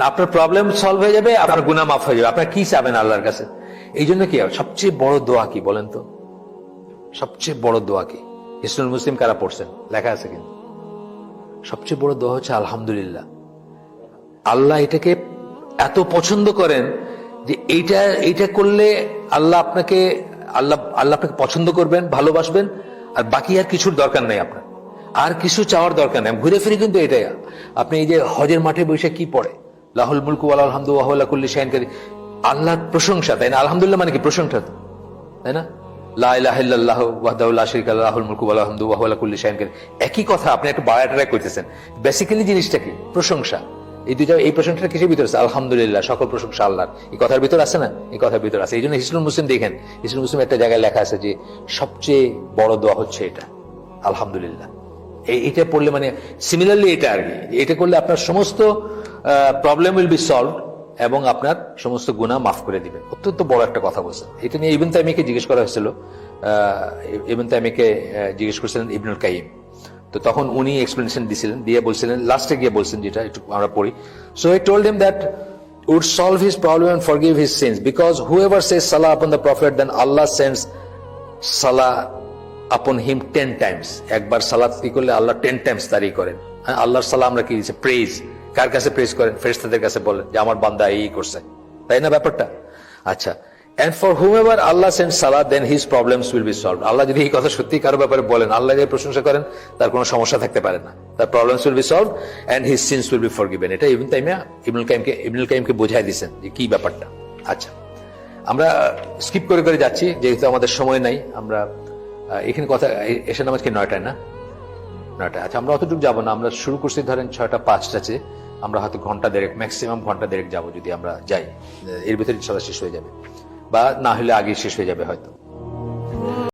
আপনার problem solve হয়ে যাবে, আপনার গুনাহ মাফ হয়ে যাবে। আপনার কি চাবেন আল্লাহর কাছে? এই জন্য কি সবচেয়ে বড় দোয়া কি বলেন তো? সবচেয়ে বড় দোয়া কি? হিসনুল মুসলিম কারা পড়ছেন? লেখা আছে কিন্তু। সবচেয়ে বড় দোয়া হচ্ছে আলহামদুলিল্লাহ। আল্লাহ এটাকে এত পছন্দ করেন যে এইটা করলে আল্লাহ আপনাকে পছন্দ করবেন, ভালোবাসবেন, আর বাকি আর কিছুর দরকার নেই। আপনার আর কিছু চাওয়ার দরকার নেই। ঘুরে ফিরে কিন্তু এটাই। আপনি এই যে হজের মাঠে বসে কি পড়ে, লাহুল মুলকু ওয়া লাহুল হামদু ওয়া হুয়া আলা কুল্লি শাইইন কাদির, আল্লাহর প্রশংসা, তাই না? আলহামদুলিল্লাহ মানে কি? প্রশংসা, তাই না? লা ইলাহা ইল্লাল্লাহু ওয়াহদাহু লা শারীকা লাহু লাহুল মুলকু ওয়া লাহুল হামদু ওয়া হুয়া আলা কুল্লি শাইইন কাদির। একই কথা, আপনি একটু বাড়ায় করতেছেন। বেসিক্যালি জিনিসটা কি? প্রশংসা। এই দুইটা, এই প্রশংসাটা কিসের ভিতরে আছে? আলহামদুলিল্লাহ, সকল প্রশংসা আল্লাহর। এই কথার ভিতর আছে না? এই কথার ভিতর আছে। এই জন্য হিসনুল মুসলিম দেখেন, হিসনুল মুসলিম একটা জায়গায় লেখা আছে যে সবচেয়ে বড় দোয়া হচ্ছে এটা, আলহামদুলিল্লাহ। এইটা পড়লে মানে সিমিলারলি এটা আর কি, এটা করলে আপনার সমস্ত প্রবলেম উইল বি সলভ এবং আপনার সমস্ত গুনাহ মাফ করে দিবেন। অত্যন্ত বড় একটা কথা বলছেন। এটা নিয়ে ইবনে তাইমিয়াকে জিজ্ঞেস করা হয়েছিল। ইবনে তাইমিয়াকে জিজ্ঞেস করেছিলেন ইবনুল কাইয়িম। তো তখন উনি এক্সপ্লেনেশন দিয়েছিলেন, দিয়ে বলছিলেন, লাস্টে গিয়ে বলছেন, যেটা একটু আমরা পড়ি। So he told him that would solve his problem and forgive his sins, because whoever says salah upon the prophet, then Allah sends salah upon him 10 times. একবার সালাত কি করলে আল্লাহ 10 টাইমস তারি করেন। হ্যাঁ, আল্লাহর সালাম আমরা কি দিচ্ছে? প্রেজ। কার কাছে প্রেজ করেন? ফেরেশতাদের কাছে বলেন যে আমার বান্দা এই করছে, তাই না ব্যাপারটা? আচ্ছা, and for whomever Allah sends salah, then his problems will be solved. আল্লাহ যদি এই কথা সত্যি কারো ব্যাপারে বলেন, আল্লাহ যদি প্রশংসা করেন, তার কোনো সমস্যা থাকতে পারে না, তার problems will be solved and his sins will be forgiven. এটা ইবনে তাইমিয়া ইবনুল কাইয়িমকে বোঝাই দিয়েছেন যে কি ব্যাপারটা। আচ্ছা, আমরা স্কিপ করে যাচ্ছি যেহেতু আমাদের সময় নাই। আমরা এখানে কথা, এশার নামাজ কি 9টায় না? 9টায়। আচ্ছা, আমরা অতটুকু যাবো না। আমরা শুরু করছি ধরেন 6টা 5টাতে, আমরা হয়তো ঘন্টা দেড়েক, ম্যাক্সিমাম ঘন্টা দেড়েক যাবো যদি আমরা যাই। এর ভিতরে ইনশাআল্লাহ শেষ হয়ে যাবে, বা না হলে আগে শেষ হয়ে যাবে হয়তো।